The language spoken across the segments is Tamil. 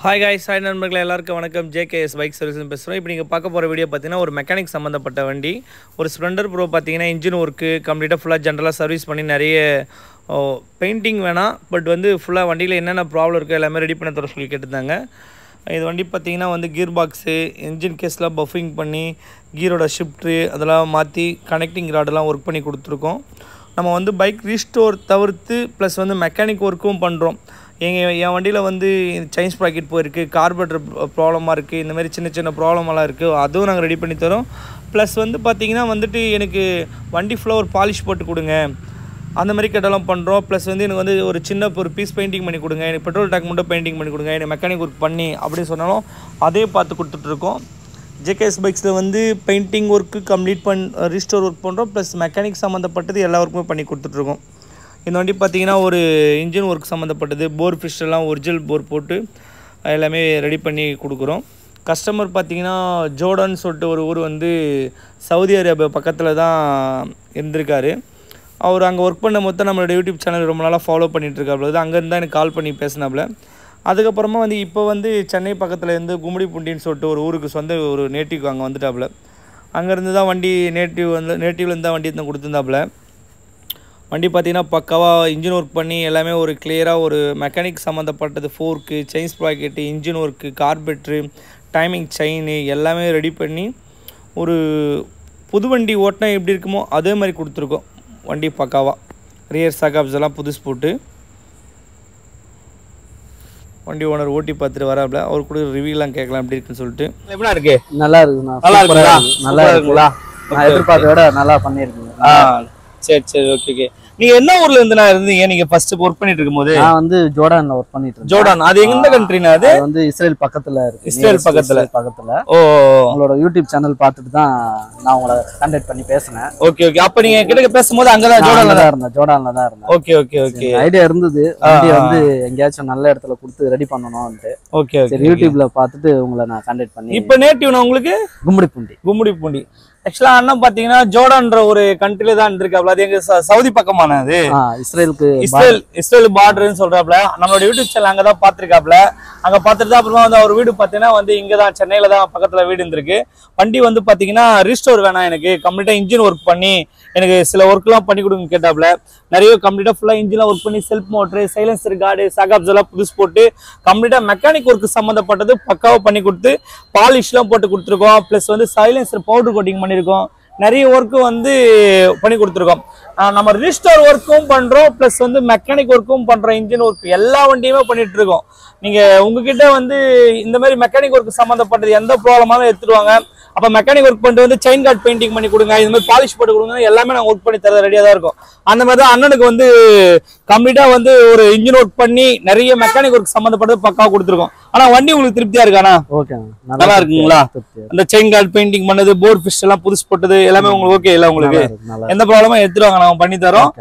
Hi guys, hi நண்பர்களே எல்லாருக்கும் வணக்கம். JKS பைக் சர்வீஸ் பேசுறோம். இப்போ நீங்க பார்க்க போற வீடியோ பார்த்தீங்கன்னா ஒரு மெக்கானிக் சம்பந்தப்பட்ட வண்டி. ஒரு ஸ்ப்ளெண்டர் ப்ரோ பார்த்தீங்கன்னா இன்ஜின் வர்க் கம்ப்ளீட்டா ஃபுல்லா ஜெனரலா சர்வீஸ் பண்ணி நிறைய பெயிண்டிங் வேணாம் பட் வந்து ஃபுல்லா வண்டியில என்னென்ன ப்ராப்ளம் இருக்கு எல்லாமே ரெடி பண்ண தர சொல்லி கேட்டிருந்தாங்க. இது வண்டி பார்த்தீங்கன்னா வந்து கியர் பாக்ஸ், என்ஜின் கேஸ்ல பஃபிங் பண்ணி கியரோட ஷிஃப்ட் அதெல்லாம் மாத்தி கனெக்டிங் ராட்லாம் வர்க் பண்ணி கொடுத்துருக்கோம். நம்ம வந்து பைக் ரீஸ்டோர் தவிர்த்து ப்ளஸ் வந்து மெக்கானிக் வர்க்கும் பண்ணுறோம். என் வண்டியில் வந்து செயின் ஸ்ப்ராக்கெட் போயிருக்கு, கார்பரேட்டர் ப்ராப்ளமாக இருக்குது, இந்த மாதிரி சின்ன சின்ன ப்ராப்ளமெல்லாம் இருக்குது. அதுவும் நாங்கள் ரெடி பண்ணி தரோம். ப்ளஸ் வந்து பார்த்திங்கன்னா வந்துட்டு எனக்கு வண்டி ஃபுல்லாக ஒரு பாலிஷ் போட்டு கொடுங்க அந்த மாதிரி கேட்டெல்லாம் பண்ணுறோம். ப்ளஸ் வந்து எனக்கு வந்து ஒரு சின்ன ஒரு பீஸ் பெயிண்டிங் பண்ணி கொடுங்க, எனக்கு பெட்ரோல் டேங்க் மட்டும் பெயிண்டிங் பண்ணி கொடுங்க, எனக்கு மெக்கானிக் ஒர்க் பண்ணி அப்படின்னு சொன்னாலும் அதே பார்த்து கொடுத்துட்ருக்கோம். JKS பைக்ஸில் வந்து painting work complete restore work பண்ணுறோம். ப்ளஸ் மெக்கானிக் சம்மந்தப்பட்டது எல்லா ஒர்க்குமே பண்ணி கொடுத்துட்ருக்கோம். இந்த வண்டி பார்த்திங்கன்னா ஒரு இன்ஜின் ஒர்க் சம்மந்தப்பட்டது, போர் ஃபிஷ்டெல்லாம் ஒரிஜினல் போர் போட்டு எல்லாமே ரெடி பண்ணி கொடுக்குறோம். கஸ்டமர் பார்த்திங்கன்னா ஜோர்டான்னு சொல்லிட்டு ஒரு ஊர் வந்து சவுதி அரேபியா பக்கத்தில் தான் இருந்திருக்காரு. அவர் அங்கே ஒர்க் பண்ண மொத்தம் நம்மளோட யூடியூப் சேனல் ரொம்ப நாளாக ஃபாலோ பண்ணிகிட்ருக்காப்புல. அங்கேருந்து தான் எனக்கு கால் பண்ணி பேசினாப்புல. அதுக்கப்புறமா வந்து இப்போ வந்து சென்னை பக்கத்தில் இருந்து கும்மிடிப்பூண்டின்னு சொல்லிட்டு ஒரு ஊருக்கு சொந்த ஒரு நேட்டிவ்க்கு அங்கே வந்துட்டாப்புல. அங்கேருந்து தான் வண்டி நேட்டிவ்லேருந்து தான் வண்டி எடுத்து கொடுத்துருந்தாப்புல. வண்டி பார்த்திங்கன்னா பக்காவாக இன்ஜின் ஒர்க் பண்ணி எல்லாமே ஒரு கிளியராக ஒரு மெக்கானிக் சம்மந்தப்பட்டது, fork, chain sprocket, engine work, கார்பெட்ரு, டைமிங் செயின் எல்லாமே ரெடி பண்ணி ஒரு புது வண்டி ஓட்டினா எப்படி இருக்குமோ அதே மாதிரி கொடுத்துருக்கோம். வண்டி பக்காவாக ரியர் சாக்காப்ஸ் எல்லாம் புதுசு போட்டு வண்டி ஓனர் ஓட்டி பார்த்துட்டு வராப்புல. அவர் கூட ரிவ்யூலாம் கேட்கலாம் எப்படி இருக்குன்னு சொல்லிட்டு. எப்படி இருக்கு? நல்லா இருக்குண்ணா. நல்லா இருக்குங்களா? நான் எதிர்பார்த்த விட நல்லா பண்ணியிருக்கேன். சரி சரி ஓகே. நீங்க என்ன ஊர்ல இருந்தீங்க? நீங்க ஃபர்ஸ்ட் ஒர்க் பண்ணிட்டு இருக்கும்போது? நான் வந்து ஜோர்டான்ல ஒர்க் பண்ணிட்டு இருக்கேன். ஜோர்டான் அது எந்த கண்ட்ரினா? அது வந்து இஸ்ரேல் பக்கத்துல இருக்கு. இஸ்ரேல் பக்கத்துல. ஓ, உங்களோட யூடியூப் சேனல் பார்த்துட்டு தான் நான் உங்களை கான்டாக்ட் பண்ணி பேசினேன். ஓகே. அப்ப நீங்க கிட்ட பேசும்போது அங்கதான் ஜோர்டான்ல தான் இருந்தேன். ஓகே. ஐடியா இருந்தது வண்டி வந்து எங்கயாச்சும் நல்ல இடத்துல கொடுத்து ரெடி பண்ணணும்னு. ஓகே. சரி, யூடியூப்ல பார்த்துட்டு உங்களை நான் கான்டாக்ட் பண்ணி. இப்போ நேட்டிவ்னா உங்களுக்கு? கும்மிடிப்பூண்டி. ஆக்சுவலா அண்ணன் பாத்தீங்கன்னா ஜோர்டான்ற ஒரு கண்ட்ரில தான் இருந்திருக்காப்ல. அது எங்க சவுதி பக்கமான அது இஸ்ரேல் பார்டர்னு சொல்றாப்ல. நம்மளோட யூடியூப் சேனல் அங்கதான் பாத்துருக்காப்ல. அங்க பாத்துட்டு அப்புறமா வந்து அவர் வீடு பாத்தீங்கன்னா வந்து இங்கதான் சென்னையில தான் பக்கத்துல வீடு இருந்திருக்கு. வண்டி வந்து பாத்தீங்கன்னா ரீஸ்டோர் வேணாம், எனக்கு கம்ப்ளீட்டா இன்ஜின் ஒர்க் பண்ணி எனக்கு சில ஒர்க் எல்லாம் பண்ணி கொடுங்க கேட்டாப்ல. நிறைய கம்ப்ளீட்டா ஃபுல்லா இன்ஜின் ஒர்க் பண்ணி செல்ஃப் மோட்டர், சைலன்சர் கார்டு, சாகாப்ஸ் எல்லாம் புதுசு போட்டு கம்ப்ளீட்டா மெக்கானிக் ஒர்க் சம்பந்தப்பட்டது பக்காவா பண்ணி கொடுத்து பாலிஷ் எல்லாம் போட்டு கொடுத்துருக்கோம். பிளஸ் வந்து சைலன்சர் பவுடர் கோட்டிங் பண்ணிருக்கோம். நிறைய ஒர்க்கு வந்து பண்ணி கொடுத்துருக்கோம். நம்ம ரீஸ்டோர் ஒர்க்கும் பண்றோம், பிளஸ் வந்து மெக்கானிக் ஒர்க்கும் பண்றோம். இன்ஜின் ஒர்க் எல்லா வண்டியுமே பண்ணிட்டு இருக்கோம். நீங்க உங்ககிட்ட வந்து இந்த மாதிரி மெக்கானிக் ஒர்க் சம்பந்தப்பட்டது எந்த ப்ராப்ளமாலும் எடுத்துருவாங்க. அப்ப மெக்கானிக் ஒர்க் பண்ணிட்டு வந்து செயின் கார்டு பெயிண்டிங் பண்ணி கொடுங்க, இந்த மாதிரி பாலிஷ் போட்டு கொடுங்க, எல்லாமே நாங்கள் ஒர்க் பண்ணி தர ரெடியா தான் இருக்கும். அந்த மாதிரி தான் அண்ணனுக்கு வந்து கம்ப்ளீட்டா வந்து ஒரு இன்ஜின் ஒர்க் பண்ணி நிறைய மெக்கானிக் ஒர்க் சம்பந்தப்பட்டது பக்காவா கொடுத்துருக்கோம். ஆனா வண்டி உங்களுக்கு திருப்தியா இருக்கானா? நல்லா இருக்குங்களா? அந்த செயின் கார்டு பெயிண்டிங் பண்ணது, போர்ட் ஃபிஷ் எல்லாம் புதுசு போட்டது எல்லாமே உங்களுக்கு ஓகே இல்ல? உங்களுக்கு எந்த ப்ராப்ளமும் எடுத்துருவாங்க, நம்ம பண்ணி தரோம்.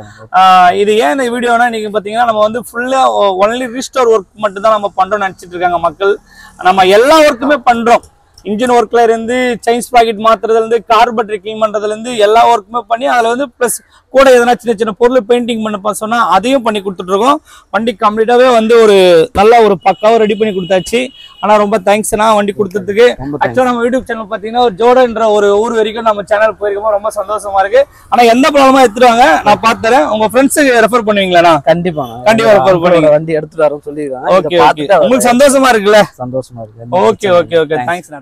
இது ஏன் இந்த வீடியோனா நீங்க பாத்தீங்கன்னா நம்ம வந்து ஃபுல்லா ஒன்லி ரீஸ்டோர் ஒர்க் மட்டும் தான் நம்ம பண்றோம்னு நினைச்சிட்டு இருக்காங்க மக்கள். நம்ம எல்லா ஒர்க்குமே பண்றோம். இன்ஜின் ஒர்க்ல இருந்து செயின் ஸ்ப்ராக்கெட் மாத்துறதுல இருந்து கார்பரேட்டர் கிளீன் பண்றதுல இருந்து எல்லா ஒர்க்குமே பண்ணி அதுல வந்து பிளஸ் கூட எதனா சின்ன சின்ன பொருள் பெயிண்டிங் பண்ண சொன்னா அதையும் பண்ணி கொடுத்துட்டு இருக்கோம். வண்டி கம்ப்ளீட்டாவே வந்து ஒரு நல்ல ஒரு பக்காவை ரெடி பண்ணி கொடுத்தாச்சு. ஆனா ரொம்ப தேங்க்ஸ்னா வண்டி கொடுத்ததுக்கு. ஆக்சுவலா நம்ம யூடியூப் சேனல் பாத்தீங்கன்னா ஒரு ஜோர்டான்ற ஒரு ஊர் வரைக்கும் நம்ம சேனல் போயிருக்கோம். ரொம்ப சந்தோஷமா இருக்கு. ஆனா எந்த ப்ராப்ளமா எடுத்துருவாங்க, நான் பாத்துறேன். உங்க ஃப்ரெண்ட்ஸுக்கு ரெஃபர் பண்ணுவீங்களா? கண்டிப்பா ரெஃபர் பண்ணுவீங்க. வண்டி எடுத்துட்டு வரோம் சொல்லிருக்காங்க. ஓகே. உங்களுக்கு சந்தோஷமா இருக்குல்ல? சந்தோஷமா இருக்கு. ஓகே. தேங்க்ஸ்.